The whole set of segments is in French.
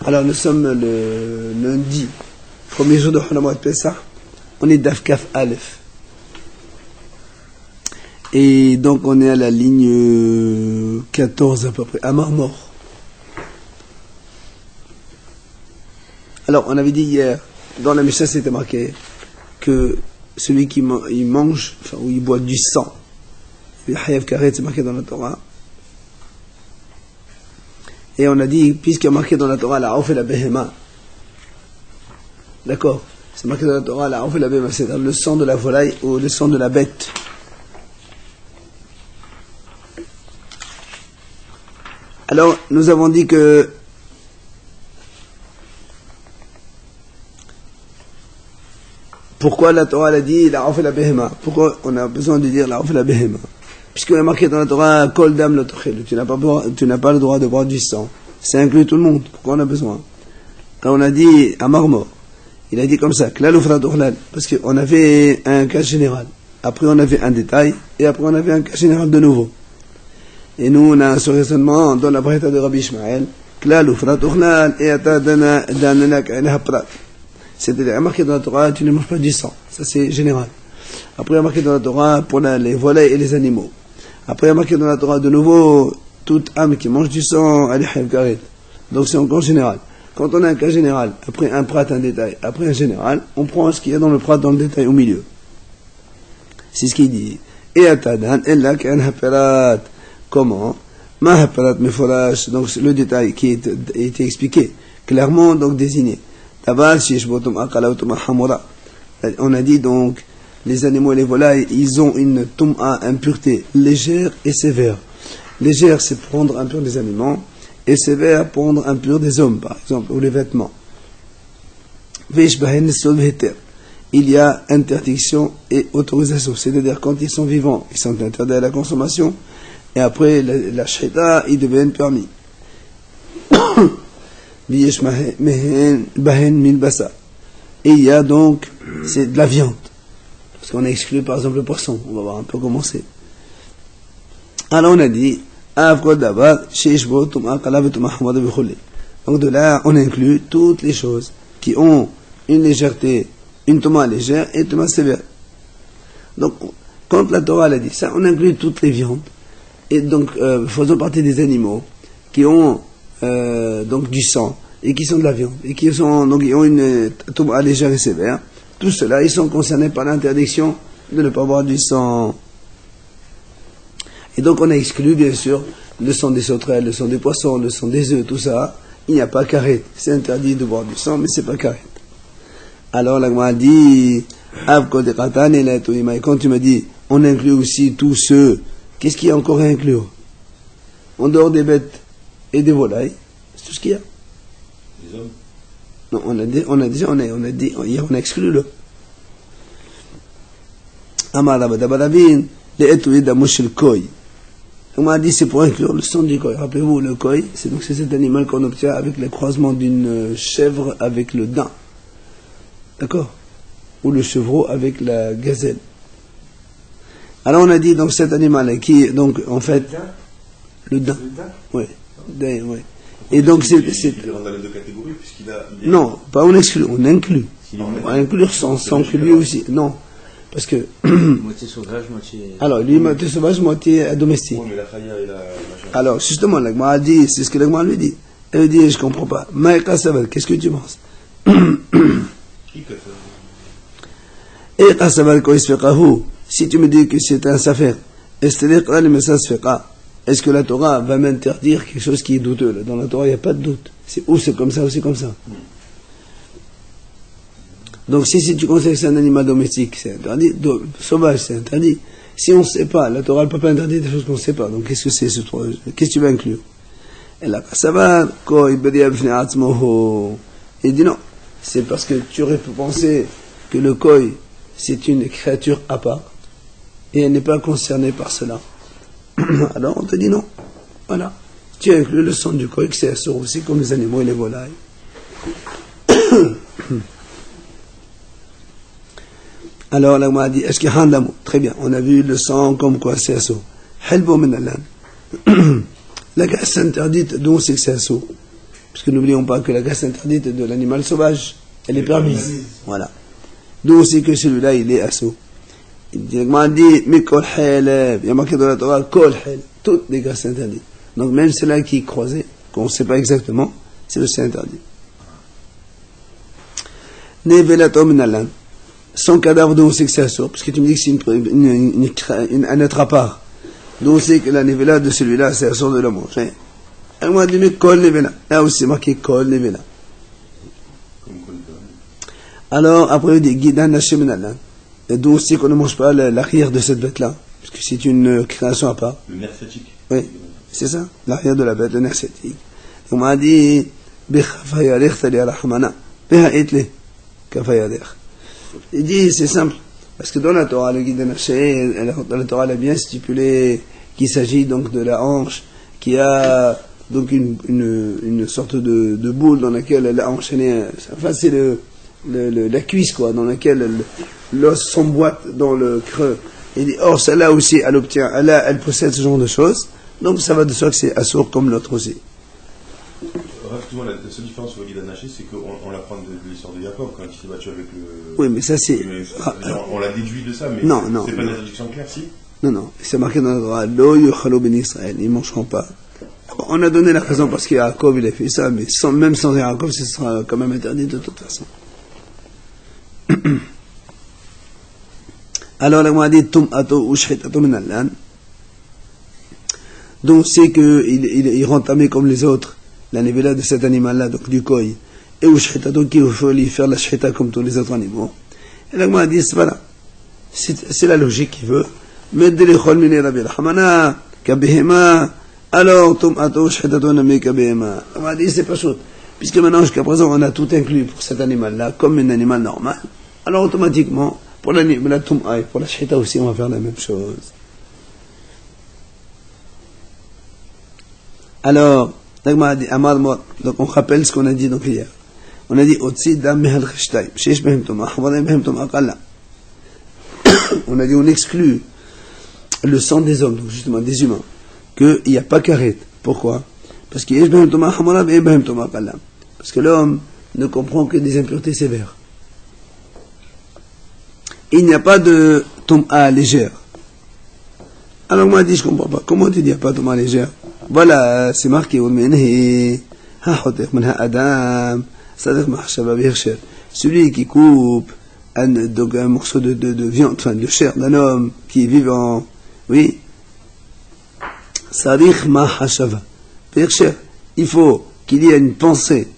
Alors nous sommes le lundi, premier jour de Halamout Pessah, on est d'Afkaf Aleph. Et donc on est à la ligne 14 à peu près, à Marmor. Alors on avait dit hier, dans la Mishnah c'était marqué que celui qui il mange, enfin ou il boit du sang, le Hayav Karet c'est marqué dans la Torah. Et on a dit, puisqu'il y a marqué dans la Torah la Aouf et la Behema, d'accord, c'est marqué dans la Torah la Aouf et la Behema, c'est-à-dire le sang de la volaille ou le sang de la bête. Alors, nous avons dit que pourquoi la Torah a dit la Aouf et la Behema? Pourquoi on a besoin de dire la Aouf et la Behema? Puisqu'il est marqué dans la Torah Kol Dam lo tochel, tu n'as pas le droit de boire du sang. Ça inclut tout le monde. Pourquoi on a besoin? Alors on a dit à Marmor, il a dit comme ça, Klal ufrat uchlal, parce qu'on avait un cas général. Après on avait un détail, et après on avait un cas général de nouveau. Et nous on a ce raisonnement dans la braïta de Rabbi Ishmael, Klal ufrat uchlal, et ata danana ka'inaha prat. C'est-à-dire, marqué dans la Torah, tu ne manges pas du sang. Ça c'est général. Après il y a marqué dans la Torah pour les volailles et les animaux. Après il y a marqué dans la Torah de nouveau, toute âme qui mange du sang, elle est Hayav Karet. Donc c'est encore général. Quand on a un cas général, après un prat, un détail, après un général, on prend ce qu'il y a dans le prat, dans le détail, au milieu. C'est ce qu'il dit. Et atadan, ella ka'an haperat. Comment? Ma haperat meforash. Donc le détail qui a été expliqué, clairement donc désigné. Tabar shish botum akala utuma hamura. On a dit donc, les animaux et les volailles, ils ont une tum'a, impureté légère et sévère. Légère, c'est pour rendre impur des aliments, et sévère pour rendre impur des hommes, par exemple, ou les vêtements. Il y a interdiction et autorisation, c'est-à-dire quand ils sont vivants, ils sont interdits à la consommation, et après la shhita, ils deviennent permis. Et il y a donc, c'est de la viande. Parce qu'on a exclu par exemple le poisson. On va voir un peu comment c'est. Alors on a dit, donc de là, on inclut toutes les choses qui ont une légèreté, une toma légère et une toma sévère. Donc, quand la Torah a dit ça, on inclut toutes les viandes. Et donc, faisant partie des animaux qui ont donc du sang et qui sont de la viande et qui sont donc ils ont une toma légère et sévère. Tout cela, ils sont concernés par l'interdiction de ne pas boire du sang. Et donc on a exclu, bien sûr, le sang des sauterelles, le sang des poissons, le sang des œufs, tout ça. Il n'y a pas karet. C'est interdit de boire du sang, mais c'est pas karet. Alors la Gemara dit, quand tu m'as dit, on inclut aussi tous ceux, qu'est-ce qu'il y a encore à inclure? En dehors des bêtes et des volailles, c'est tout ce qu'il y a. Les hommes? Non, on a exclu le. On a dit c'est pour inclure le sang du koi. Rappelez-vous, le koi, c'est cet animal qu'on obtient avec le croisement d'une chèvre avec le daim. D'accord? Ou le chevreau avec la gazelle. Alors on a dit donc cet animal qui, donc en fait, le daim. Oui. Oui. Et donc c'est. Il rentre dans les deux catégories puisqu'il a. Non, pas on exclut, on inclut. On va inclure sans que lui aussi. Non. Parce que. Moitié sauvage, moitié. Alors, lui, moitié sauvage, moitié domestique. Oui, mais la khaya et la. Alors, justement, l'Agma a dit, c'est ce que l'Agma lui dit. Elle lui dit, je comprends pas. Maïka Saval, qu'est-ce que tu penses? Et Saval, quand il se fait si tu me dis que c'est un safer, est-ce que la Torah va m'interdire quelque chose qui est douteux? Là, dans la Torah, il n'y a pas de doute. C'est ou c'est comme ça, ou c'est comme ça. Donc, si tu considères que c'est un animal domestique, c'est interdit. Sauvage, c'est interdit. Si on ne sait pas, la Torah ne peut pas interdire des choses qu'on ne sait pas. Donc, qu'est-ce que c'est ce truc? Qu'est-ce que tu vas inclure? Et là, ça va, il dit non. C'est parce que tu aurais pu penser que le koi, c'est une créature à part. Et elle n'est pas concernée par cela. Alors, on te dit non. Voilà. Tu inclus le sang du koi, que c'est assur aussi, comme les animaux et les volailles. Alors, là, on m'a dit, est-ce qu'il y a un d'amour? Très bien, on a vu le sang comme quoi c'est assaut. Helbo min alan. La graisse interdite, d'où c'est que c'est assaut? Puisque n'oublions pas que la graisse interdite de l'animal sauvage, elle est permise. Voilà. D'où aussi que celui-là, il est assaut. Il dit, Mikol Haleb, il y a marqué dans la Torah, Kol Haleb, toutes les graisses interdites. Donc même celle-là qui est croisée, qu'on ne sait pas exactement, c'est aussi interdit. Nevelato Minalan. Son cadavre, d'où on sait que c'est assaut, parce que tu me dis que c'est un être à part. D'où on sait que la nevela de celui-là, c'est assaut de le manger. Et moi, je dis, Kol Nevela. Là aussi, c'est marqué Kol Nevela. Alors, après, il dit, Gidan Hashem Minalan. Et d'où aussi qu'on ne mange pas l'arrière de cette bête-là, parce que c'est une création à part. Le nerf sciatique. Oui, c'est ça, l'arrière de la bête, le nerf sciatique. On m'a dit, il dit, c'est simple, parce que dans la Torah, le guide de Naché, la Torah elle a bien stipulé qu'il s'agit donc de la hanche, qui a donc une sorte de boule dans laquelle elle a enchaîné, enfin c'est la cuisse quoi, dans laquelle l'os s'emboîte dans le creux. Il dit, or celle-là aussi, elle possède ce genre de choses, donc ça va de soi que c'est assourd comme l'autre aussi. Excuse-moi, la seule différence sur le guide Naché, c'est qu'on l'apprend de l'histoire de Jacob quand il s'est battu avec le. Oui, mais ça c'est. On l'a déduit de ça, mais non, c'est pas une introduction claire, si. Non, c'est marqué dans la Torah, Lo yuchalo ben Israël, ils ne mangeront pas. On a donné la raison parce que Jacob il a fait ça, mais même sans Jacob, ce sera quand même interdit de toute façon. Alors, la Gemara dit Tum'ato ou Shchitato min al-lan. Donc, c'est qu'il rend tamé comme les autres, la nevela de cet animal-là, donc du koi. Et ou Shchitato qu'il faut lui faire la Shchita comme tous les autres animaux. Et la Gemara dit voilà, c'est la logique qui veut. Mais de l'echol mine rabbi al-hamana, kabehema, alors Tum'ato ou Shchitato nami kabehema. La Gemara dit c'est pas chaud. Puisque maintenant, jusqu'à présent, on a tout inclus pour cet animal-là, comme un animal normal. Alors, automatiquement, pour la Tum'a et pour la Shchita aussi, on va faire la même chose. Alors, donc on rappelle ce qu'on a dit donc hier. On a dit, on a dit, on exclut le sang des hommes, donc justement des humains, qu'il n'y a pas karet. Pourquoi? Parce que l'homme ne comprend que des impuretés sévères. Il n'y a pas de tom'a légère. Alors moi, je dis, je ne comprends pas. Comment tu dis, il n'y a pas de tom'a légère? Voilà, c'est marqué, celui qui coupe donc un morceau de viande, enfin de chair d'un homme qui est vivant, oui, sarich ma hashava. Il faut qu'il y ait une pensée.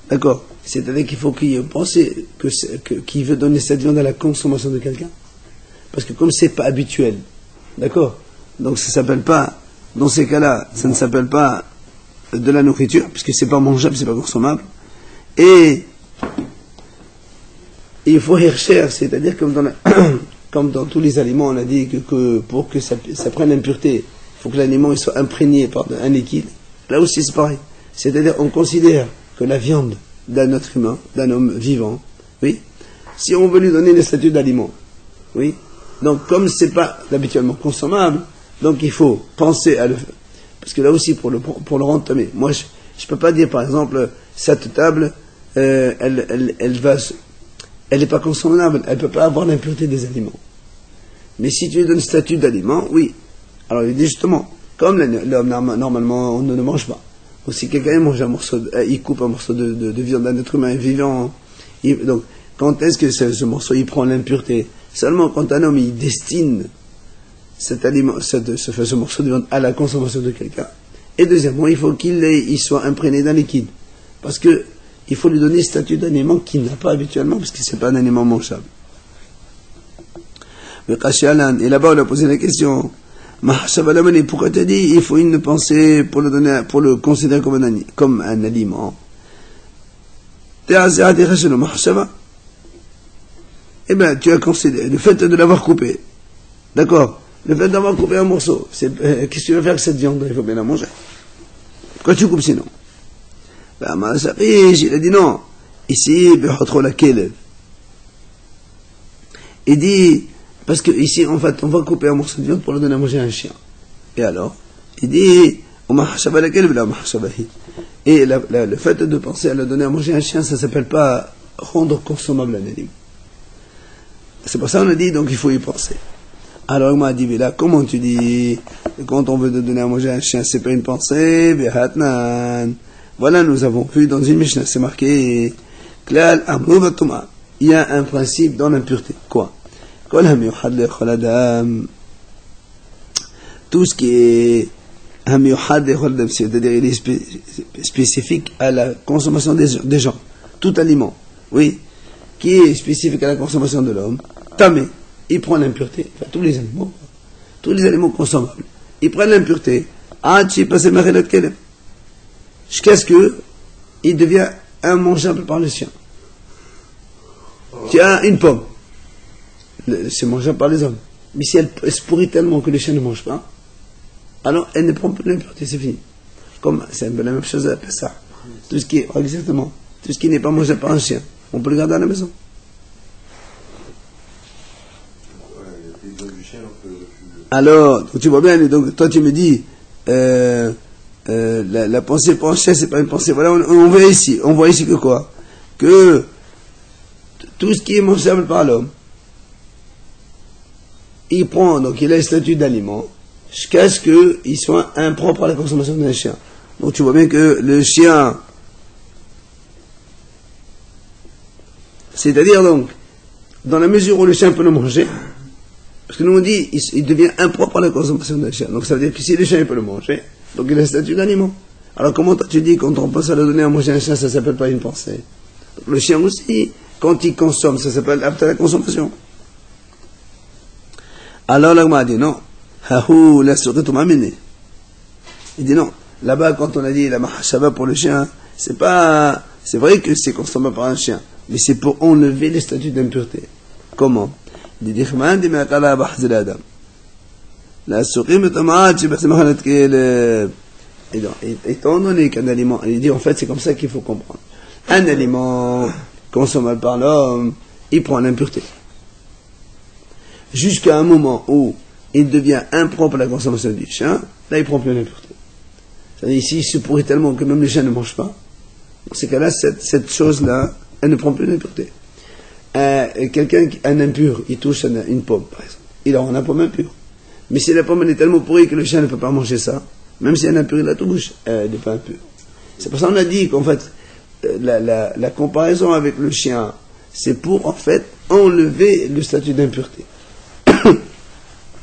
D'accord? C'est-à-dire qu'il faut qu'il y ait une pensée qui veut donner cette viande à la consommation de quelqu'un. Parce que comme c'est pas habituel, d'accord? Donc ça s'appelle pas, dans ces cas-là, ça ne s'appelle pas de la nourriture, puisque c'est pas mangeable, c'est pas consommable. Et il faut chercher, c'est-à-dire comme dans tous les aliments, on a dit que pour que ça prenne l'impureté, il faut que l'aliment il soit imprégné par un liquide. Là aussi c'est pareil. C'est-à-dire on considère que la viande d'un être humain, d'un homme vivant, oui, si on veut lui donner le statut d'aliment, oui, donc comme c'est pas habituellement consommable, donc il faut penser à le faire. Parce que là aussi, pour le rendre tamé, moi je ne peux pas dire par exemple, cette table, elle n'est pas consommable, elle ne peut pas avoir l'impureté des aliments. Mais si tu lui donnes le statut d'aliment, oui. Alors il dit justement, comme l'homme normalement on ne mange pas. Donc si quelqu'un mange il coupe un morceau de viande d'un être humain vivant, donc quand est-ce que ce morceau il prend l'impureté? Seulement quand un homme il destine cet aliment, ce morceau de viande à la consommation de quelqu'un. Et deuxièmement, il faut qu'il soit imprégné d'un liquide. Parce que il faut lui donner le statut d'aliment qu'il n'a pas habituellement, parce que ce n'est pas un aliment mangeable. Mais et là-bas on a posé la question, pourquoi tu as dit il faut une pensée pour le considérer comme un aliment? Eh bien, tu as considéré le fait de l'avoir coupé. D'accord? Le fait d'avoir coupé un morceau, qu'est-ce que tu vas faire avec cette viande? Il faut bien la manger. Pourquoi tu coupes sinon? Il a dit non. Ici, il dit, parce que ici, en fait, on va couper un morceau de viande pour le donner à manger à un chien. Et alors, il dit, Et le fait de penser à le donner à manger à un chien, ça ne s'appelle pas rendre consommable un aliment. C'est pour ça qu'on a dit, donc il faut y penser. Alors, il m'a dit, là, comment tu dis, quand on veut donner à manger à un chien, c'est pas une pensée, voilà, nous avons vu dans une Mishnah, c'est marqué, il y a un principe dans l'impureté. Quoi? Tout ce qui est c'est-à-dire il est spécifique à la consommation des gens. Tout aliment, oui, qui est spécifique à la consommation de l'homme, tamé, il prend l'impureté, enfin, tous les animaux consommables, ils prennent l'impureté, jusqu'à ce que il devient immangeable par le chien. Tiens, une pomme, c'est mangeable par les hommes, mais si elle se pourrit tellement que les chiens ne mangent pas, alors elle ne prend plus l'impureté, c'est fini. Comme c'est un peu la même chose à Pessah. Tout ce qui est, exactement, tout ce qui n'est pas mangé par un chien, on peut le garder à la maison. Alors, tu vois bien, donc toi tu me dis, la pensée pour un chien, c'est pas une pensée. Voilà, on voit ici que quoi? Que tout ce qui est mangeable par l'homme, il prend, donc il a le statut d'aliment, jusqu'à ce qu'il soit impropre à la consommation d'un chien. Donc tu vois bien que le chien, c'est-à-dire donc, dans la mesure où le chien peut le manger, parce que nous on dit, il devient impropre à la consommation d'un chien. Donc ça veut dire que si le chien peut le manger, donc il a le statut d'aliment. Alors comment tu dis, quand on pense à le donner à manger à un chien, ça ne s'appelle pas une pensée? Donc, le chien aussi, quand il consomme, ça s'appelle apte à la consommation. Alors là, on m'a dit non. Il dit non. Là-bas, quand on a dit la mahashaba pour le chien, c'est vrai que c'est consommé par un chien, mais c'est pour enlever les statuts d'impureté. Comment? Il dit étant donné qu'un aliment, il dit en fait c'est comme ça qu'il faut comprendre. Un aliment consommable par l'homme, il prend l'impureté. Jusqu'à un moment où il devient impropre à la consommation du chien, là il prend plus l'impureté. C'est-à-dire ici il se pourrit tellement que même les chiens ne mangent pas. Dans ces cas-là, cette chose-là, elle ne prend plus l'impureté. Un impur, il touche une pomme, par exemple. Il aura une pomme impure. Mais si la pomme elle est tellement pourrie que le chien ne peut pas manger ça, même si un impur il la touche, elle n'est pas impure. C'est pour ça qu'on a dit qu'en fait, la comparaison avec le chien, c'est pour en fait enlever le statut d'impureté.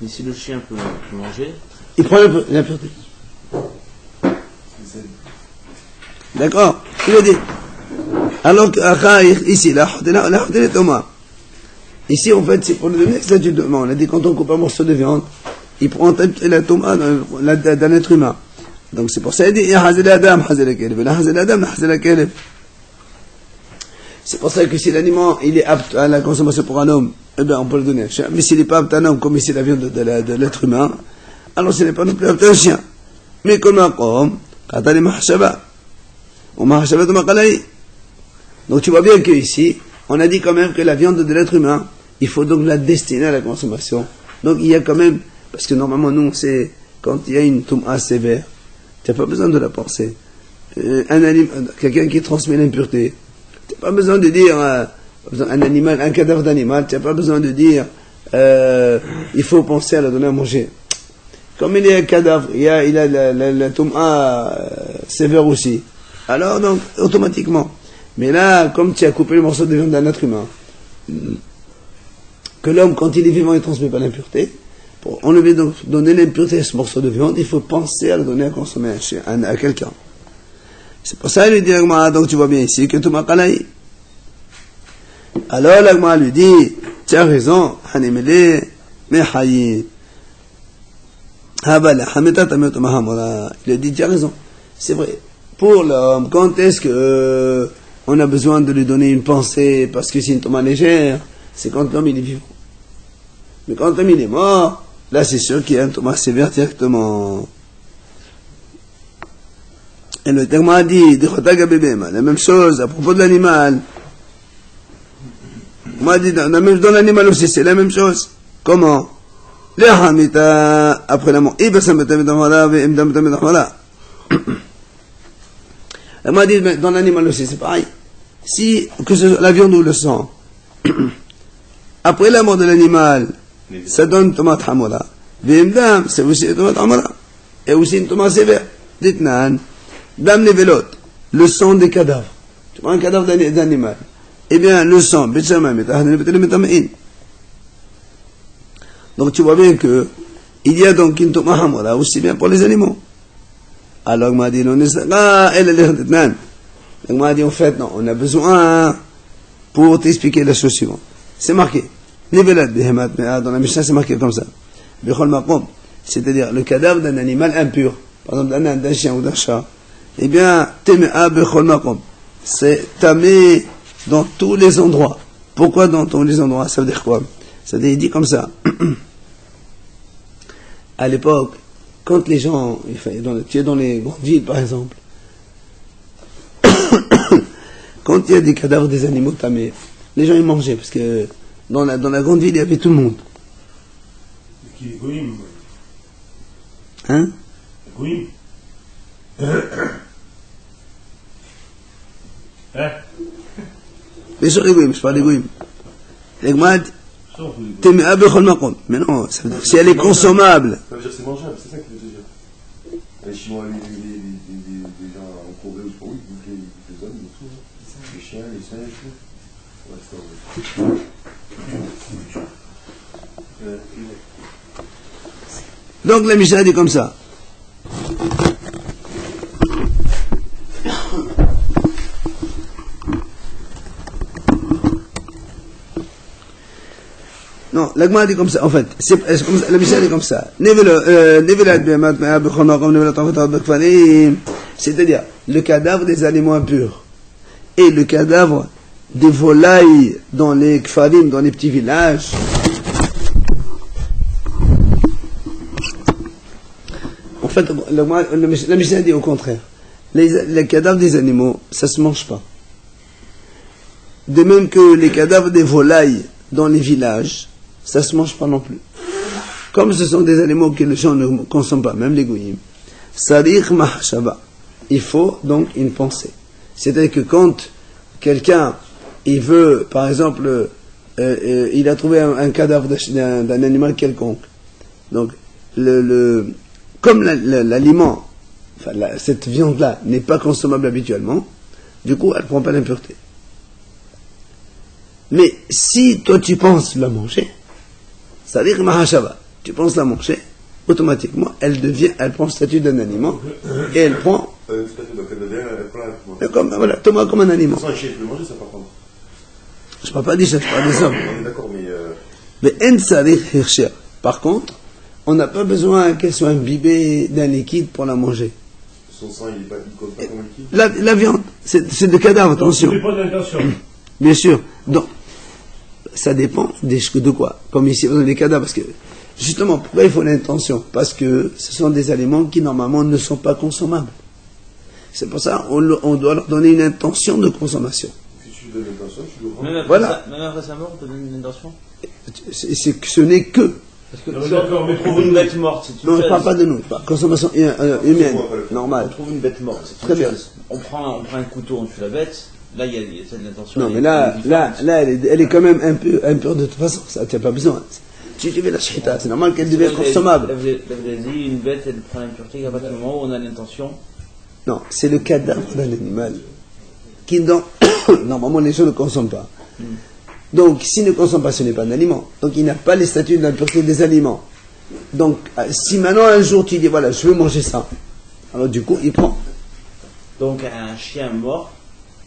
Mais si le chien peut manger, il prend l'impureté. D'accord? Il a dit. Alors ici, ici en fait c'est pour le donner le statut de. On a dit quand on coupe un morceau de viande, il prend la toma d'un être humain. Donc c'est pour ça qu'il dit c'est pour ça que si l'aliment il est apte à la consommation pour un homme, eh bien on peut le donner à un chien. Mais s'il n'est pas apte à un homme, comme ici la viande de l'être humain, alors ce n'est pas non plus apte à un chien. Mais comme un homme, donc tu vois bien qu'ici, on a dit quand même que la viande de l'être humain, il faut donc la destiner à la consommation. Donc il y a quand même, parce que normalement nous on sait, quand il y a une touma sévère, tu n'as pas besoin de la penser. Quelqu'un qui transmet l'impureté, tu n'as pas besoin de dire, un cadavre d'animal, tu n'as pas besoin de dire, il faut penser à la donner à manger. Comme il y a un cadavre, il a la touma sévère aussi. Alors donc, automatiquement. Mais là, comme tu as coupé le morceau de viande d'un être humain, que l'homme, quand il est vivant, il ne transmet pas l'impureté, pour enlever donc, donner l'impureté à ce morceau de viande, il faut penser à le donner à consommer à quelqu'un. C'est pour ça qu'il lui dit, donc tu vois bien ici, que tout m'a kalaï. Alors l'agma lui dit, tu as raison, hanimele, mais hayi. Il a dit, tu as raison. C'est vrai. Pour l'homme, quand est-ce que on a besoin de lui donner une pensée parce que c'est une tomate légère? C'est quand l'homme il est vivant. Mais quand l'homme il est mort, là c'est sûr qu'il y a un tomate sévère directement. Et le terme a dit, la même chose à propos de l'animal. Moi dit, dans l'animal aussi c'est la même chose. Comment? Après la mort, Elle m'a dit, dans l'animal aussi, c'est pareil. Si, que ce soit la viande ou le sang, après la mort de l'animal, ça donne une tomate hamura. Vimdam, c'est aussi une tomate hamura. Et aussi une tomate sévère. Dites-nan, dam nevelot, le sang des cadavres. Tu prends un cadavre d'animal. Eh bien, le sang, donc tu vois bien que il y a donc une tomate hamura aussi bien pour les animaux. Alors, il m'a dit, donc il m'a dit, en fait, non, on a besoin pour t'expliquer la chose suivante. C'est marqué. Dans la Mishnah, c'est marqué comme ça. C'est-à-dire, le cadavre d'un animal impur, par exemple d'un chien ou d'un chat, eh bien, c'est tamé dans tous les endroits. Pourquoi dans tous les endroits? Ça veut dire quoi? Ça veut dire, il dit comme ça. À l'époque, quand les gens, tu es dans les grandes villes par exemple, quand il y a des cadavres des animaux tamés, les gens ils mangeaient, parce que dans la grande ville il y avait tout le monde. Qui est goïm? Hein? Goïm? Hein? Bien sûr les goïms, je parle des goïms. Les gmad, t'es bechol makom. Mais non, ça veut dire si elle est consommable. Ça veut dire que c'est mangeable, c'est ça qu'il veut dire. Les Chinois, les gens en Corée ou oui, les hommes, et tout. Les chiens, les singes, tout. Ouais, Donc la Mishnah dit comme ça. Non, la Gemara dit comme ça, en fait, la Mishnah dit comme ça. C'est-à-dire, le cadavre des animaux impurs et le cadavre des volailles dans les kfarim, dans les petits villages. En fait, la Mishnah dit au contraire. Les cadavres des animaux, ça ne se mange pas. De même que les cadavres des volailles dans les villages, ça ne se mange pas non plus. Comme ce sont des animaux que les gens ne consomment pas, même les goyim. Sarikh mahshaba. Il faut donc une pensée. C'est-à-dire que quand quelqu'un, il veut, par exemple, il a trouvé un cadavre d'un animal quelconque. Donc, comme l'aliment, enfin, cette viande-là n'est pas consommable habituellement, du coup, elle ne prend pas l'impureté. Mais si toi tu penses la manger, c'est-à-dire mahashava, tu penses la manger, automatiquement elle prend le statut d'un aliment et elle prend. Comme, voilà, Thomas comme un aliment. Sans un chien, tu peux manger ça par contre. Je ne parle pas des chefs, je parle des hommes. On est d'accord, mais. Mais en sarikh hirshir. Par contre, on n'a pas besoin qu'elle soit imbibée d'un liquide pour la manger. Son sang, il n'est pas comme liquide. La viande, c'est de cadavre, attention. Ça dépend de l'intention. Bien sûr. Donc, ça dépend de quoi? Comme ici, on a des cadavres, parce que, justement, pourquoi il faut l'intention? Parce que ce sont des aliments qui, normalement, ne sont pas consommables. C'est pour ça on doit leur donner une intention de consommation. Si tu donnes l'intention, tu le rends. Même après sa mort, on peut donner une intention. Ce n'est que. Parce que mais on trouve une bête morte. Non, je ne parle pas de nous, consommation humaine, normale. On trouve une bête morte. C'est Très bien. On prend un couteau, on tue la bête. Là, il y a de l'intention. Non, mais là, elle est quand même impure de toute façon. Ça, tu n'as pas besoin. Si tu fais la shita, c'est normal qu'elle devienne consommable. Vous avez dit, une bête, elle prend l'impureté à partir du moment où on a l'intention. Non, c'est le cadavre d'un animal qui, normalement, les gens ne consomment pas. Donc, s'il ne consomme pas, ce n'est pas un aliment. Donc, il n'a pas les statuts de l'impureté des aliments. Donc, si maintenant, un jour, tu dis, voilà, je veux manger ça, alors du coup, il prend. Donc, un chien mort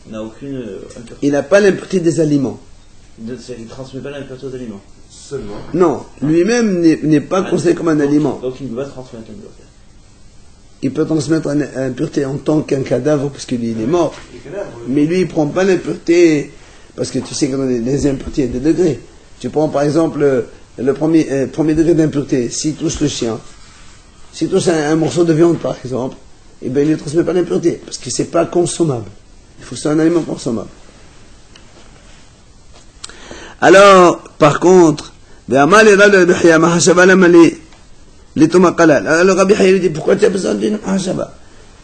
n'a aucune impureté. Il n'a pas l'impureté des aliments. Il ne transmet pas l'impureté aux aliments. Seulement. Non, lui-même n'est pas considéré comme un aliment. Donc, il ne peut pas transmettre l'impureté. Il peut transmettre l'impureté en tant qu'un cadavre, parce qu'il est mort. Mais lui, il ne prend pas l'impureté, parce que tu sais que dans les impuretés, il y a des degrés. Tu prends par exemple le premier degré d'impureté, s'il touche le chien, s'il touche un morceau de viande par exemple, eh bien il ne transmet pas l'impureté, parce que ce n'est pas consommable. Il faut que ce soit un aliment consommable. Alors, par contre, alors Rabbi Haya lui dit, pourquoi tu as besoin d'une mahashaba?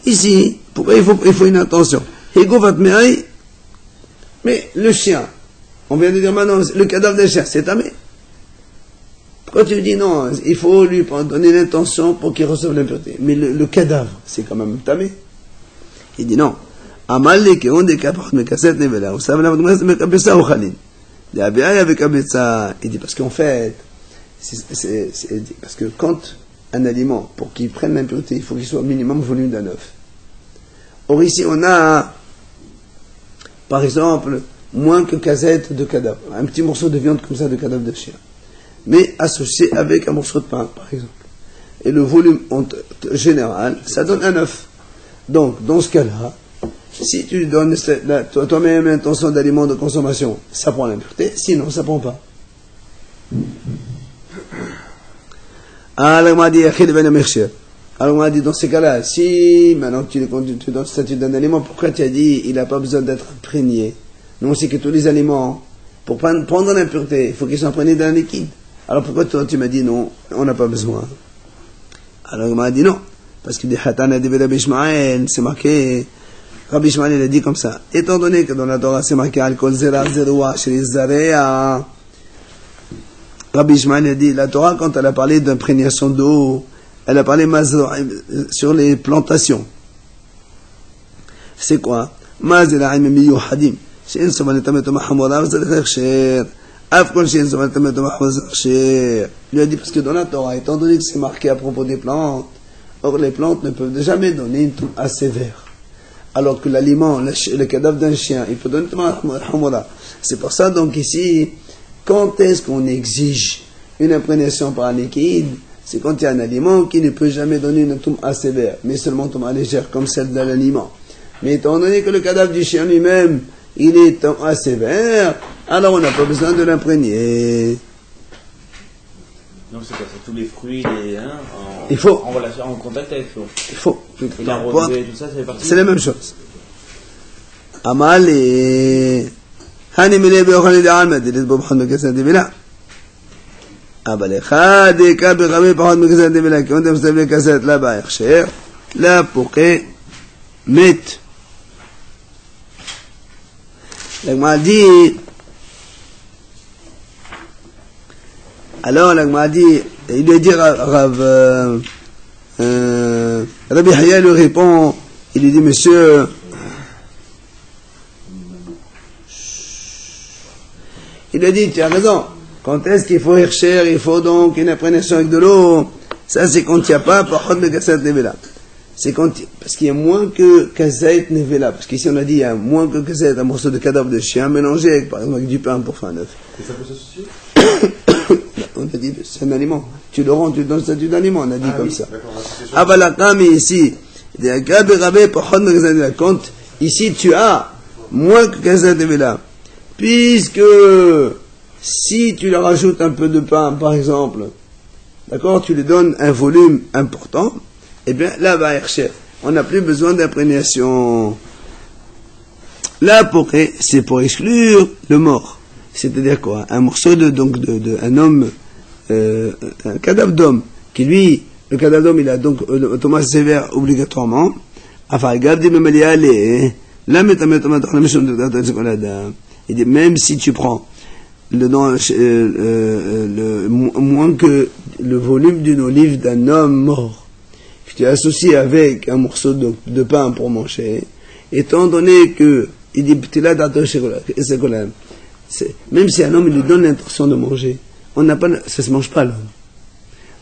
Ici, pourquoi il faut une intention? Mais le chien, on vient de dire maintenant, le cadavre d'un chien, c'est tamé. Pourquoi tu dis non, il faut lui donner l'intention pour qu'il reçoive l'impureté. Mais le cadavre, c'est quand même tamé. Il dit non. Il dit parce qu'en fait, parce que quand un aliment, pour qu'il prenne l'impureté, il faut qu'il soit au minimum volume d'un œuf. Or ici, on a, par exemple, moins que casette de cadavre. Un petit morceau de viande comme ça de cadavre de chien. Mais associé avec un morceau de pain, par exemple. Et le volume général, ça donne un œuf. Donc, dans ce cas-là, si tu donnes toi-même l'intention d'aliment de consommation, ça prend l'impureté, sinon ça prend pas. Alors on m'a dit dans ces cas-là, si maintenant tu donnes le statut d'un aliment, pourquoi tu as dit il n'a pas besoin d'être imprégné? Nous on sait que tous les aliments, pour prendre l'impureté, il faut qu'ils soient imprégnés d'un liquide. Alors pourquoi toi tu m'as dit non, on n'a pas besoin? Alors on m'a dit non, parce que c'est marqué. Rabbi Ishmael il a dit comme ça, étant donné que dans la Torah c'est marqué Al-Kol Zera Zerua Shri Zarea, Rabbi Ishmael a dit, la Torah quand elle a parlé d'imprégnation d'eau, elle a parlé sur les plantations. C'est quoi? Mazelaim miyuhadim, she'en soman etametom hamora v'zarech hechsher, afkol she'en soman etametom hamora hechsher. Il a dit parce que dans la Torah, étant donné que c'est marqué à propos des plantes, or les plantes ne peuvent jamais donner une toux assez vert. Alors que l'aliment, le cadavre d'un chien, il peut donner hamora. C'est pour ça donc ici, quand est-ce qu'on exige une imprégnation par un liquide? C'est quand il y a un aliment qui ne peut jamais donner une touma sévère, mais seulement une touma légère comme celle de l'aliment. Mais étant donné que le cadavre du chien lui-même, il est touma sévère, alors on n'a pas besoin de l'imprégner. Donc c'est quoi? C'est tous les fruits, il faut. En relation, en contact avec l'eau. Il faut. Et la rosée, tout ça, ça fait partie. C'est la même chose. Amal et هاني بيأخذ العالم دي لازم بحط مكسر دي بلا أبلي خادي كابي غبي بحط مكسر دي بلا كنت مستبلي كسر لا بايخشير لا بوقي مت لما دي alors l'a dit il lui dit Rabbi Haya lui répond il lui dit monsieur il a dit, tu as raison. Quand est-ce qu'il faut chercher, il faut donc une imprégnation avec de l'eau. Ça, c'est quand il n'y a pas, par contre, de kassait nevela. C'est quand, parce qu'il y a moins que kassait nevela. Parce qu'ici, on a dit, il y a moins que kassait, un morceau de cadavre de chien mélangé avec, par exemple, avec du pain pour faire un œuf. Et ça peut s'associer? On a dit, c'est un aliment. Tu le rends, tu donnes le statut d'aliment, on a dit comme oui, ça. Ah, bah, la mais ici, quand, ici, tu as moins que kassait nevela. Puisque si tu leur rajoutes un peu de pain, par exemple, d'accord, tu lui donnes un volume important, eh bien là, on n'a plus besoin d'imprégnation. Là, c'est pour exclure le mort. C'est-à-dire quoi? Un morceau un homme, un cadavre d'homme, qui lui, le cadavre d'homme, il a donc Thomas sévère obligatoirement. Enfin, regardez le malialé, là, il dit, même si tu prends moins que le volume d'une olive d'un homme mort, que tu associes avec un morceau de pain pour manger, étant donné que, il dit, même si un homme il lui donne l'intention de manger, ça se mange pas l'homme.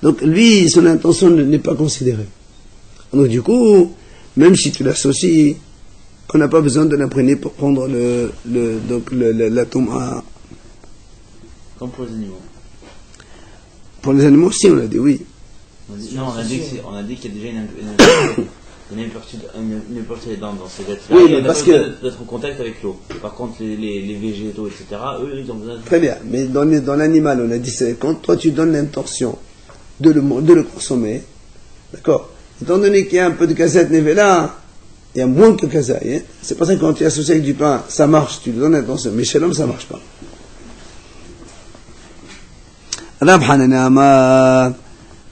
Donc lui, son intention n'est pas considérée. Donc du coup, même si tu l'associes, on n'a pas besoin de l'imprégner pour prendre la tombe. Comme pour les animaux. Pour les animaux, si, on a dit oui. On a dit qu'il y a déjà une impureté dans ces êtres-là. Oui, mais parce que d'être en contact avec l'eau. Par contre, les végétaux, etc., eux, ils ont besoin de... Très bien, mais dans l'animal, on a dit, c'est quand toi tu donnes l'intention de le consommer, d'accord, étant donné qu'il y a un peu de cassette nevela, il y a moins que kazaï. C'est pour ça que quand tu es associé avec du pain, ça marche, tu lui donnes l'intention. Mais chez l'homme, ça ne marche pas.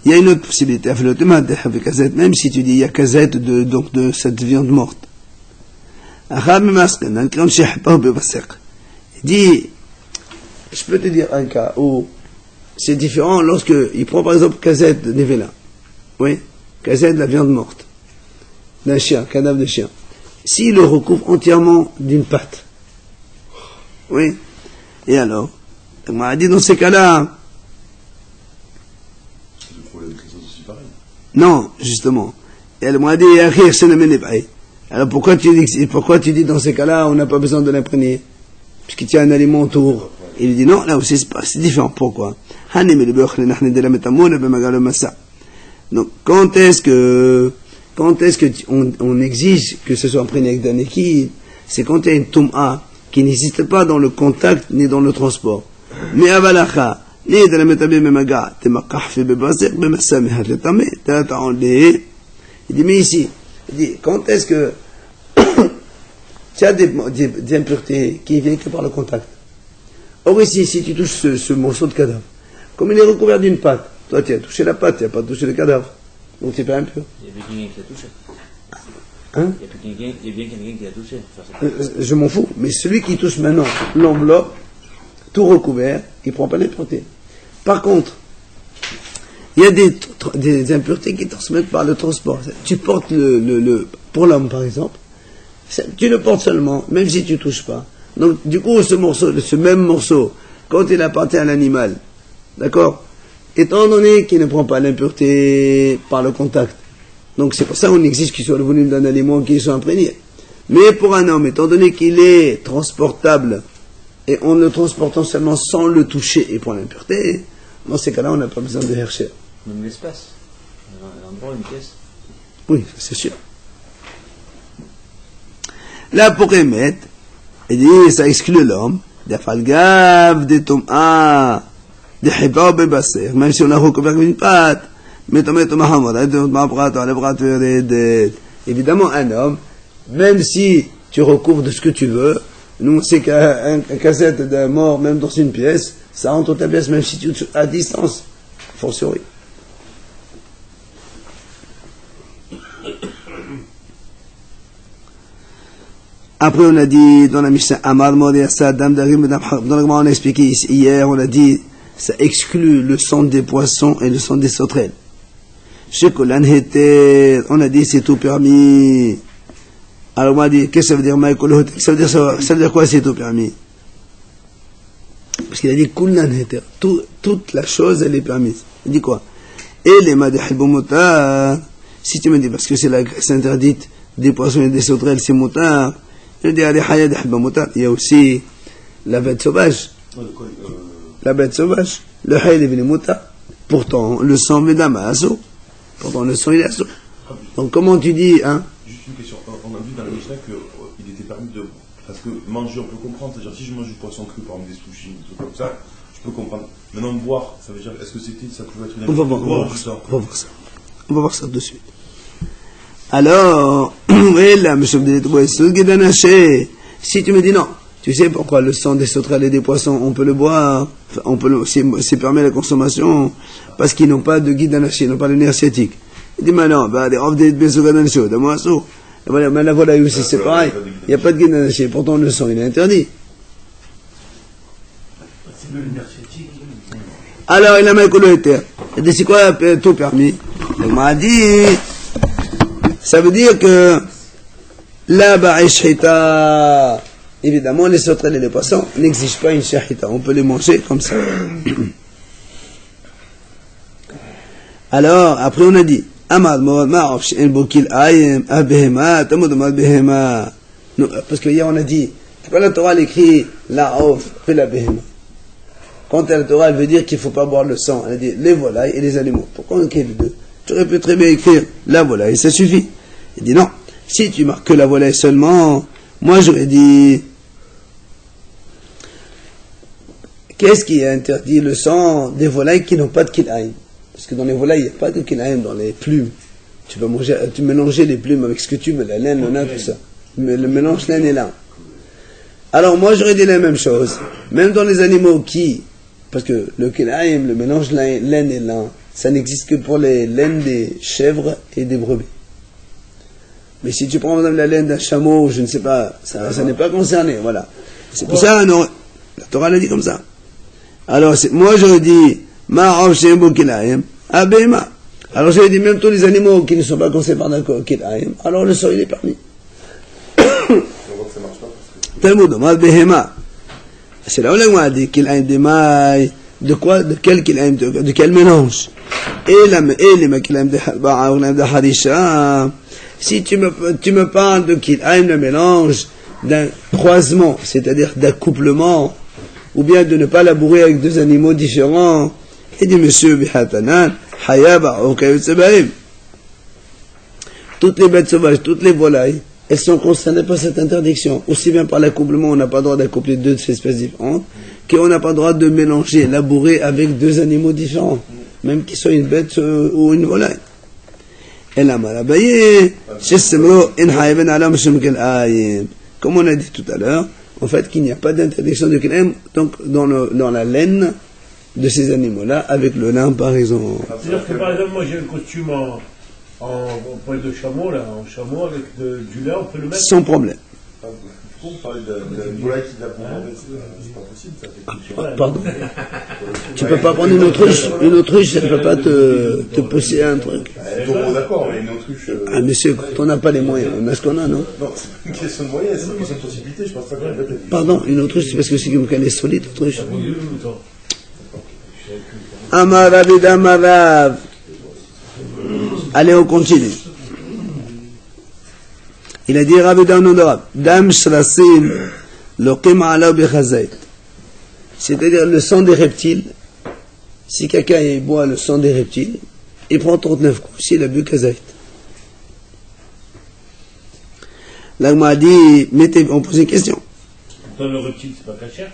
Il y a une autre possibilité, même si tu dis il y a kazette de cette viande morte. Il dit, je peux te dire un cas où c'est différent lorsque il prend par exemple kazette de nevela. Oui, kazette de la viande morte. D'un chien, cadavre de chien. S'il le recouvre entièrement d'une pâte. Oui. Et alors, on m'a dit dans ces cas-là. Non, justement. Et elle m'a dit, alors pourquoi tu dis dans ces cas-là, on n'a pas besoin de l'imprégner? Puisqu'il tient un aliment autour. Il dit non, là aussi c'est différent. Pourquoi? Donc, quand est-ce que on exige que ce soit imprégné avec d'un liquide? C'est quand il y a une toum'a qui n'existe pas dans le contact ni dans le transport. Mais avalacha, ni de la métabé memaga, te makahfi bebasek, bemasamihat le tamé, il dit, mais ici, il dit, quand est-ce que tu as des impuretés qui viennent que par le contact? Or ici, si tu touches ce morceau de cadavre, comme il est recouvert d'une pâte, toi tu as touché la pâte, tu n'as pas touché le cadavre, donc c'est pas impur. Il y a bien quelqu'un qui l'a touché. Hein? Il y a bien quelqu'un qui l'a touché. Je m'en fous, mais celui qui touche maintenant l'enveloppe, tout recouvert, il ne prend pas l'impureté. Par contre, il y a des impuretés qui transmettent par le transport. Tu portes pour l'homme par exemple, tu le portes seulement, même si tu ne touches pas. Donc du coup, ce même morceau, quand il appartient à l'animal, d'accord, étant donné qu'il ne prend pas l'impureté par le contact, donc c'est pour ça qu'on exige qu'il soit le volume d'un aliment qui soit imprégné. Mais pour un homme, étant donné qu'il est transportable, et en le transportant seulement sans le toucher et pour l'impureté, dans ces cas-là, on n'a pas besoin de hercher. Même l'espace. L'endroit, une pièce. Oui, c'est sûr. Là, pour émettre, il dit, ça exclut l'homme, des falgaves, des tom'a, des hibab et basser, même si on a recouvert une pâte, mais évidemment, un homme, même si tu recouvres de ce que tu veux, nous, on sait qu'un cassette d'un mort, même dans une pièce, ça rentre dans ta pièce, même si tu es à distance, fortiori. Après, on a dit dans la Mishnah, Amar Moriasa, Dam Darim, dans la Gemara, on a expliqué ici, hier, on a dit, ça exclut le sang des poissons et le sang des sauterelles. Chez Kolan Heter, on a dit, c'est tout permis. Alors, on a dit, qu'est-ce que ça veut dire, Maïkolo Heter? Ça veut dire quoi, c'est tout permis? Parce qu'il a dit, Kolan Heter, toute la chose, elle est permise. Il dit quoi? Et les Madehibomota, si tu me dis, parce que c'est interdite des poissons et des sauterelles, c'est motard. Je dis, il y a aussi la bête sauvage. La bête sauvage. Le haïl est venu motard. Pourtant, le sang vient d'Amasso. Pourtant, le sang, il est assaut. Donc, comment tu dis, hein? Juste une question. On a vu dans la Mishnah qu'il était permis de. Parce que manger, on peut comprendre. C'est-à-dire, si je mange du poisson cru, par exemple des sushis, des trucs comme ça, je peux comprendre. Maintenant, boire, ça veut dire, est-ce que ça pouvait être une. On va voir ça. On va voir ça de suite. Alors, oui, là, monsieur si tu me dis non, tu sais pourquoi le sang des sauterelles et des poissons, on peut le boire, c'est permis la consommation, parce qu'ils n'ont pas de guide d'anaché, ils n'ont pas de nerf sciatique. Il dit, mais non, des offres des besoins de moi, mais la volaille aussi, c'est pareil, il n'y a pas de guide d'anaché, pourtant le sang, il est interdit. Alors, il a mis le terre. Il dit, c'est quoi tout permis? Il m'a dit, ça veut dire que là-bas, shahita, évidemment, les sauterelles et les poissons n'exigent pas une shahita. On peut les manger comme ça. Alors, après, on a dit, parce que hier, on a dit, quand la Torah écrit la off, fait la behema. Quand la Torah veut dire qu'il ne faut pas boire le sang, elle a dit les volailles et les animaux. Pourquoi on écrit les deux? Tu aurais pu très bien écrire la volaille, ça suffit. Il dit non, si tu marques que la volaille seulement, moi j'aurais dit, qu'est-ce qui interdit le sang des volailles qui n'ont pas de kilaïm? Parce que dans les volailles, il n'y a pas de kilaïm dans les plumes. Tu peux mélanger les plumes avec ce que tu veux, la laine, le nain, tout ça. Mais le mélange laine et lin. Alors moi j'aurais dit la même chose, même dans les animaux qui, parce que le kilaïm, le mélange laine et lin, ça n'existe que pour les laines des chèvres et des brebis. Mais si tu prends madame la laine d'un chameau, je ne sais pas, ça n'est pas concerné, voilà. C'est pour ça, non, la Torah l'a dit comme ça. Alors, moi j'aurais dit, ma'av she'embo kilaim, abema. Alors j'aurais dit, même tous les animaux qui ne sont pas concernés par d'accord kilaim, alors le sol il est permis. On voit que ça marche pas. Talmud, ma behema. C'est là où on a dit kilaim des mailles, de quoi, de quel kilaim, de quel mélange. Et les kilaim de halba'a ou de harisha. Si tu me parles de kilaim, le mélange d'un croisement, c'est-à-dire d'accouplement, ou bien de ne pas labourer avec deux animaux différents, et dit monsieur bihatanan, hayaba, okayutsebaim. Toutes les bêtes sauvages, toutes les volailles, elles sont concernées par cette interdiction. Aussi bien par l'accouplement, on n'a pas le droit d'accoupler deux espèces différentes, qu'on n'a pas le droit de mélanger, labourer avec deux animaux différents, même qu'ils soient une bête ou une volaille. Et la malabaye, comme on a dit tout à l'heure, en fait qu'il n'y a pas d'interdiction de kilaim donc dans la laine de ces animaux-là avec le lin par exemple. C'est-à-dire que par exemple moi j'ai un costume en poil de chameau là, en chameau avec du lin, on peut le mettre sans problème. On parlait d'une volaille qui l'a bourré, c'est pas possible ça. Pardon. Tu peux pas prendre une autruche, elle peut pas te pousser un truc. D'accord, mais une autruche. Ah monsieur, quand on n'a pas les moyens, on a ce qu'on a, non? Non, c'est pas une question de moyens, c'est une question de possibilité, je pense pas qu'on va mettre. Pardon, une autruche, c'est parce que c'est qu'elle est solide, autruche. Amaravid Amarav. Allez, on continue. Il a dit Ravidah non de Rav, Dam Shrasim, Loqim ala bechazait. C'est-à-dire le sang des reptiles. Si quelqu'un boit le sang des reptiles, il prend 39 coups s'il a bu kazait. Là, on m'a dit, on pose une question. Dans le reptile, c'est pas caché.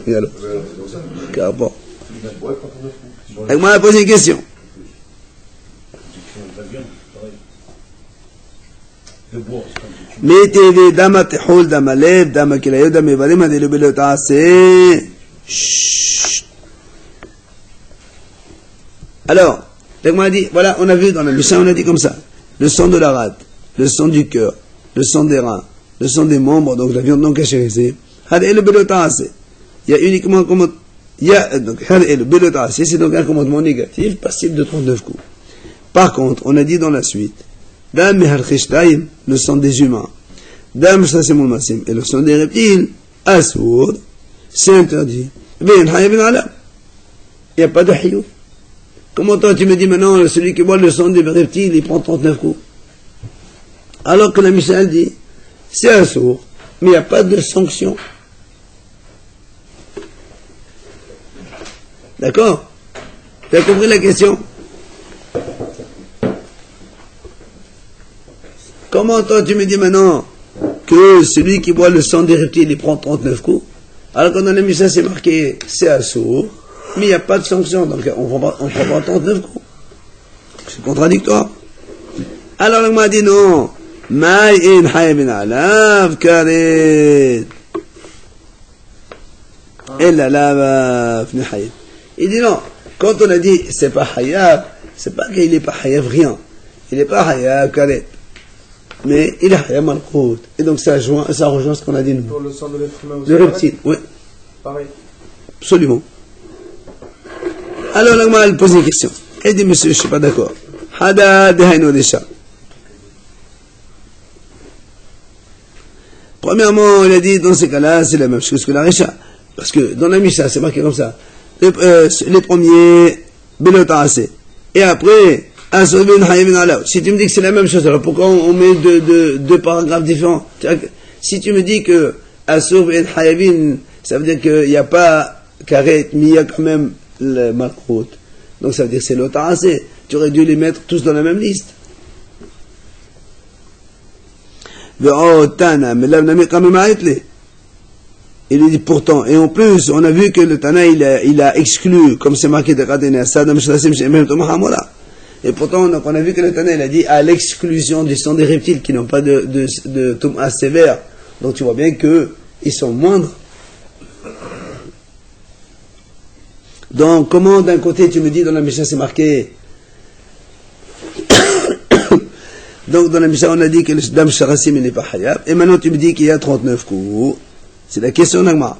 Et alors, quel rapport? Là, on m'a posé une question. Mettez dama tehol, dama lev, dama kilayo, dama varim, adelu belotase. Alors, on m'a dit, voilà, on a vu dans la Mishnah, on a dit comme ça, le sang de la rate, le sang du cœur, le sang des reins, le sang des membres, donc la viande non cachérisée, adelu belotase. Il y a uniquement comment, donc adelu belotase, c'est donc un commandement négatif, passible de 39 coups. Par contre, on a dit dans la suite, Dam meharchishtaim, le sang des humains. Dam shasimul masim, et le sang des reptiles, assourd, c'est interdit. Ben hayabin alam. Il n'y a pas de hayou. Comment toi tu me dis maintenant, celui qui boit le sang des reptiles, il prend 39 coups? Alors que la Mishnah dit, c'est assourd, mais il n'y a pas de sanction. D'accord? Tu as compris la question? Comment toi tu me dis maintenant que celui qui boit le sang des reptiles il prend 39 coups, alors que dans la Mishnah c'est marqué c'est assourd, mais il n'y a pas de sanction, donc on ne prend pas 39 coups. C'est contradictoire. Alors on m'a dit non, ma'in hayabin alav karet. Ella lava fni hayab. Il dit non, quand on a dit c'est pas hayab, c'est pas qu'il n'est pas hayab rien. Il n'est pas hayab karet. Mais il a malkout. Et donc ça rejoint ce qu'on a dit nous. Pour le sang de l'être humain aussi. Le reptile, oui. Pareil. Absolument. Alors là, elle pose une question. Elle dit, monsieur, je ne suis pas d'accord. Hada dehaino desha. Premièrement, il a dit, dans ces cas-là, c'est la même chose que la Recha. Parce que dans la Misha, c'est marqué comme ça. Les premiers, Belotase. Et après, si tu me dis que c'est la même chose, alors pourquoi on met deux paragraphes différents? Si tu me dis que Asur ben Hayabin, ça veut dire qu'il n'y a pas Karet, mais il y a quand même le Malkout. Donc ça veut dire que c'est l'Otarase. Tu aurais dû les mettre tous dans la même liste. Il dit pourtant, et en plus, on a vu que le Tana, il a exclu, comme c'est marqué de Kadene, Sadam Shalasim, Shemem Tomahamora. Et pourtant, donc, on a vu que le Tana, il a dit à l'exclusion du sang des reptiles qui n'ont pas de Touma sévère. Donc tu vois bien qu'ils sont moindres. Donc, comment d'un côté tu me dis dans la Mishnah c'est marqué donc dans la Mishnah on a dit que le dam sharasim n'est pas hayab, et maintenant tu me dis qu'il y a 39 coups. C'est la question d'Agma.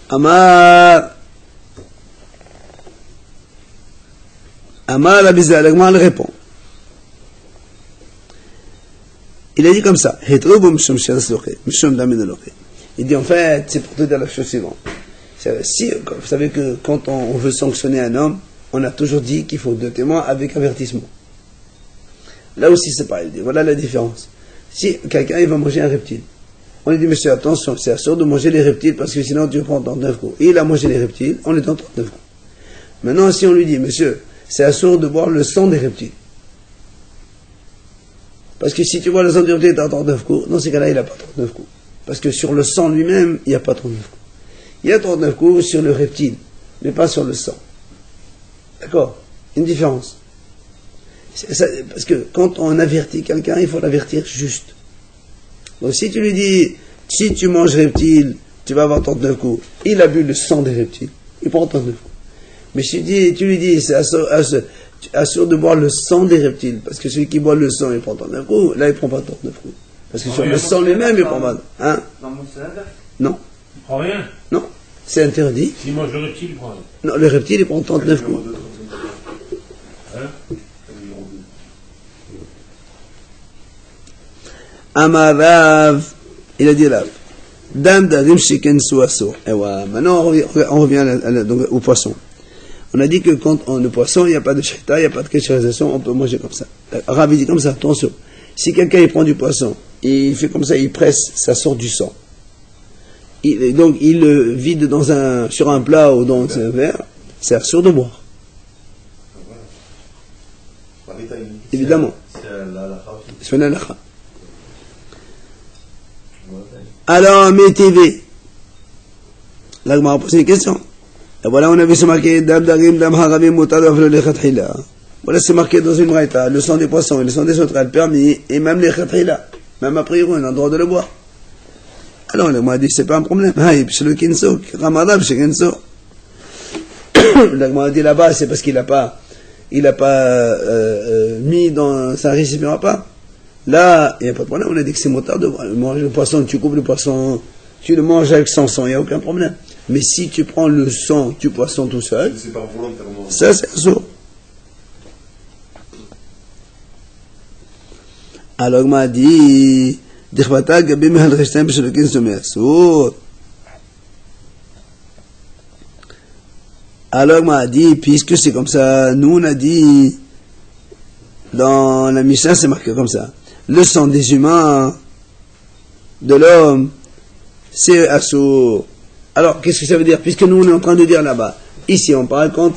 Amar Abizal, Agma le répond. Il a dit comme ça, il dit en fait, c'est pour te dire la chose suivante. Si, vous savez que quand on veut sanctionner un homme, on a toujours dit qu'il faut 2 témoins avec avertissement. Là aussi c'est pareil, il dit, voilà la différence. Si quelqu'un il va manger un reptile, on lui dit monsieur attention, c'est assuré de manger les reptiles parce que sinon tu prends 39 coups. Et il a mangé les reptiles, on est dans 39 coups. Maintenant si on lui dit monsieur, c'est assuré de boire le sang des reptiles. Parce que si tu vois le sang du reptile, tu as 39 coups. Dans ces cas-là, il n'a pas 39 coups. Parce que sur le sang lui-même, il n'y a pas 39 coups. Il y a 39 coups sur le reptile, mais pas sur le sang. D'accord? Une différence. Parce que quand on avertit quelqu'un, il faut l'avertir juste. Donc si tu lui dis, si tu manges reptile, tu vas avoir 39 coups. Il a bu le sang des reptiles. Il prend 39 coups. Mais si tu lui dis, c'est assure de boire le sang des reptiles, parce que celui qui boit le sang, il prend 39 coups, là il prend pas 39 coups. Parce que sur le sang lui-même, il prend pas. Hein? Non. Il prend rien. Non. C'est interdit. S'il mange le reptile, il prend rien. Non, le reptile, il prend 39 coups. Hein? Amarav, il a dit là, Dam darim shiken suaso. Et voilà, maintenant on revient donc, au poisson. On a dit que quand on le poisson, il n'y a pas de shrita, il n'y a pas de kécherisation, on peut manger comme ça. Rav dit comme ça, attention. Si quelqu'un il prend du poisson, il fait comme ça, il presse, ça sort du sang. Donc il le vide sur un plat ou dans un verre, c'est assuré de boire. Évidemment. C'est une halakha. Alors, mes TV. Là, on m'a posé une question. Et voilà, on a vu ce marqué Dam Darim, Dam Haramim, Moutar, le Khatrila. Voilà, c'est marqué dans une braïta, le sang des poissons et le sang des autres, elle permis, et même les Khatrila. Même a priori, on a le droit de le boire. Alors, on m'a dit, c'est pas un problème. Haïb, chez le Kinso, Ramadab, chez Kinso. Là, on m'a dit là-bas, c'est parce qu'il n'a pas mis dans sa récipient à part. Là, il n'y a pas de problème, on a dit que c'est motard de manger le poisson, tu coupes le poisson, tu le manges avec son sang, il n'y a aucun problème. Mais si tu prends le sang du poisson tout seul, c'est pas volontairement. Ça c'est assourd. Alors il m'a dit, alors il m'a dit, puisque c'est comme ça, nous on a dit, dans la Mishnah c'est marqué comme ça. Le sang des humains, de l'homme, c'est assourd. Alors, qu'est-ce que ça veut dire? Puisque nous, on est en train de dire là-bas, ici, on parle quand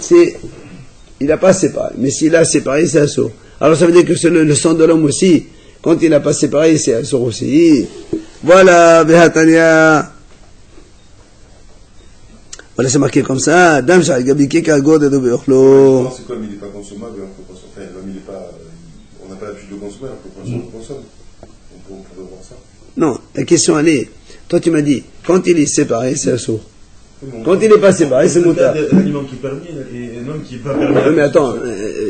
il n'a pas séparé. Mais s'il a séparé, c'est assourd. Alors, ça veut dire que le sang de l'homme aussi, quand il n'a pas séparé, c'est assourd aussi. Voilà, Behatania. Voilà, c'est marqué comme ça. Dam Shal Gabi Keka God et Dobeochlo. C'est comme il n'est pas consommable, alors que enfin, l'homme, il n'est pas. On n'a pas l'habitude de le consommer, alors que le poisson le consomme. On pourrait voir ça. Non, la question elle est, toi tu m'as dit, quand il est séparé, c'est assourd. Quand il n'est pas séparé, c'est motard. Un aliment qui est permis et un homme qui n'est pas permis. Mais attends,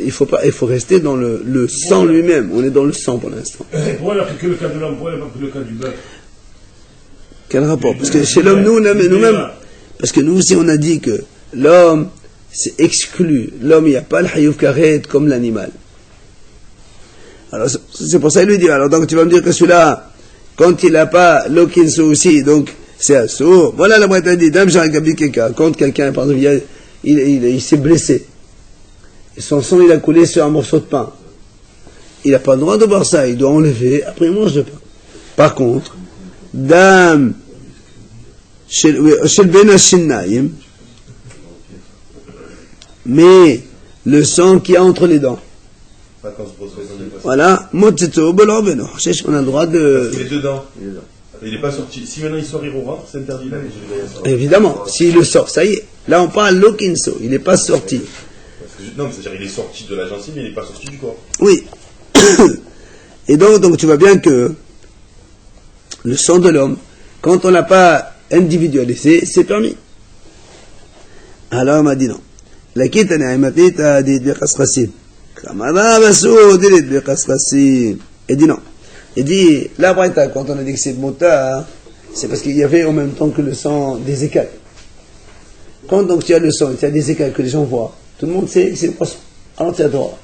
il faut rester dans le sang lui-même. On est dans le sang pour l'instant. Pourquoi il n'y a que le cas de l'homme, pourquoi il n'y a pas que le cas du bœuf? Quel rapport? Parce que chez l'homme, nous-mêmes, parce que nous aussi on a dit que l'homme, c'est exclu. L'homme, il n'y a pas le hayouf karet comme l'animal. Alors c'est pour ça qu'il lui dit, alors donc tu vas me dire que celui-là, quand il n'a pas l'okinso aussi, donc c'est assourd. Voilà la moitié dit, Dam Gabi Keka, quand quelqu'un, par exemple, il s'est blessé, et son sang il a coulé sur un morceau de pain, il n'a pas le droit de boire ça, il doit enlever, après il mange le pain. Par contre, Dam Shel Ben Hashinnaim, mais le sang qui a entre les dents, voilà, on a le droit de. Il est dedans. Il n'est pas sorti. Si maintenant il sort, il rentre, c'est interdit là. Évidemment, s'il le sort, ça y est. Là, on parle l'okinso, il n'est pas sorti. Non, mais c'est-à-dire il est sorti de la gencive, mais il n'est pas sorti du corps. Oui. Et donc tu vois bien que le sang de l'homme, Quand on n'a pas individualisé, c'est permis. Alors on m'a dit non. La quitte a dit il dit non. Il dit, la braïta, quand on a dit que c'est mota, c'est parce qu'il y avait en même temps que le sang des écailles. Quand donc tu as le sang et tu as des écailles que les gens voient, tout le monde sait que c'est le poisson. Alors tu as droit.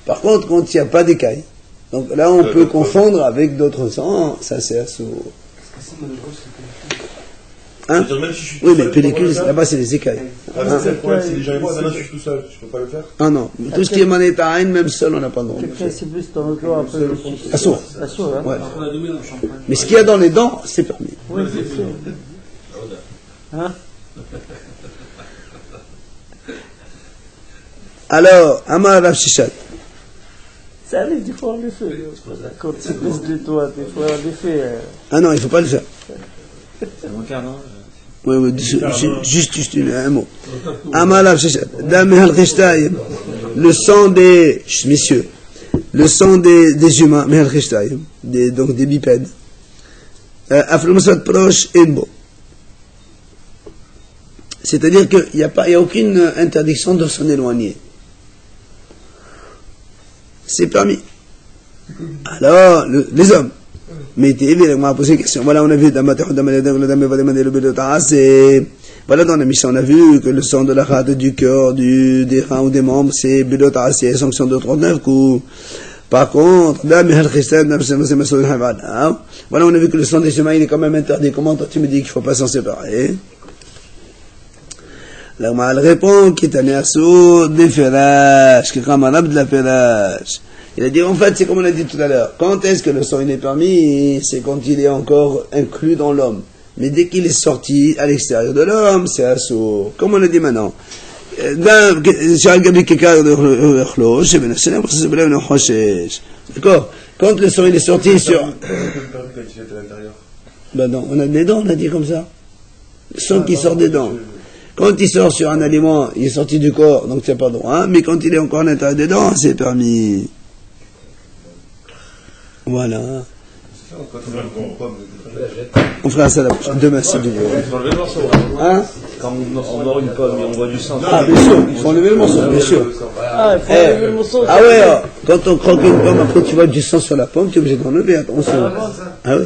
Par contre, quand il n'y a pas d'écailles, donc là on peut confondre avec d'autres sangs, ça c'est assourd. Hein? Même si je suis Oui, mais pellicule, là-bas c'est les écailles. c'est déjà moi, maintenant je suis tout seul, je peux pas le faire. Ah non, tout ce qui est manétaïn, même seul, on n'a pas le droit. C'est plus dans le doigt un peu. Assourd. Hein. Ouais. Mais ce qu'il y a dans les dents, c'est permis. Oui, c'est sûr. Hein? Alors, Amar Rav Shishat. Ça arrive des fois en effet. Quand tu baisses du doigt, des fois en effet. Ah non, il ne faut pas le faire. C'est mon cas, non? Oui, juste un mot. Amar Rav Shishat. Dame al-Rishtayim. Le sang des, messieurs, le sang des humains, mais al-Rishtayim, donc des bipèdes. Aflomasat proche et beau. C'est-à-dire qu'il n'y a aucune interdiction de s'en éloigner. C'est permis. Alors, les hommes. Mais il m'a posé une question. Voilà, on a vu voilà, dans la mission, on a vu que le sang de la rate, du cœur, des reins ou des membres, c'est c'est sanction de 39 coups. Par contre, voilà, on a vu que le sang des humains, il est quand même interdit. Comment toi tu me dis qu'il ne faut pas s'en séparer? Elle répond qu'il est assourd des ferrages, qui est comme un de la ferrage. Il a dit, en fait, c'est comme on a dit tout à l'heure. Quand est-ce que le sang il est permis? C'est quand il est encore inclus dans l'homme. Mais dès qu'il est sorti à l'extérieur de l'homme, c'est assourd. Comme on a dit maintenant. D'accord? Quand le sang il est sorti sur... Ben non, on a des dents, on a dit comme ça. Le sang qui sort des dents. Quand il sort sur un aliment, il est sorti du corps, donc tu n'as pas le droit. Hein, mais quand il est encore à l'intérieur des dents, c'est permis. Voilà. On fera ça demain, si Dieu veut. Hein? Quand on mord une pomme et on voit du sang. Ah, bien sûr, il faut enlever le morceau, bien sûr. Ah, il faut enlever le morceau. Ah ouais, quand on croque une pomme, après tu vois du sang sur la pomme, tu es obligé d'enlever, attention. Ah oui.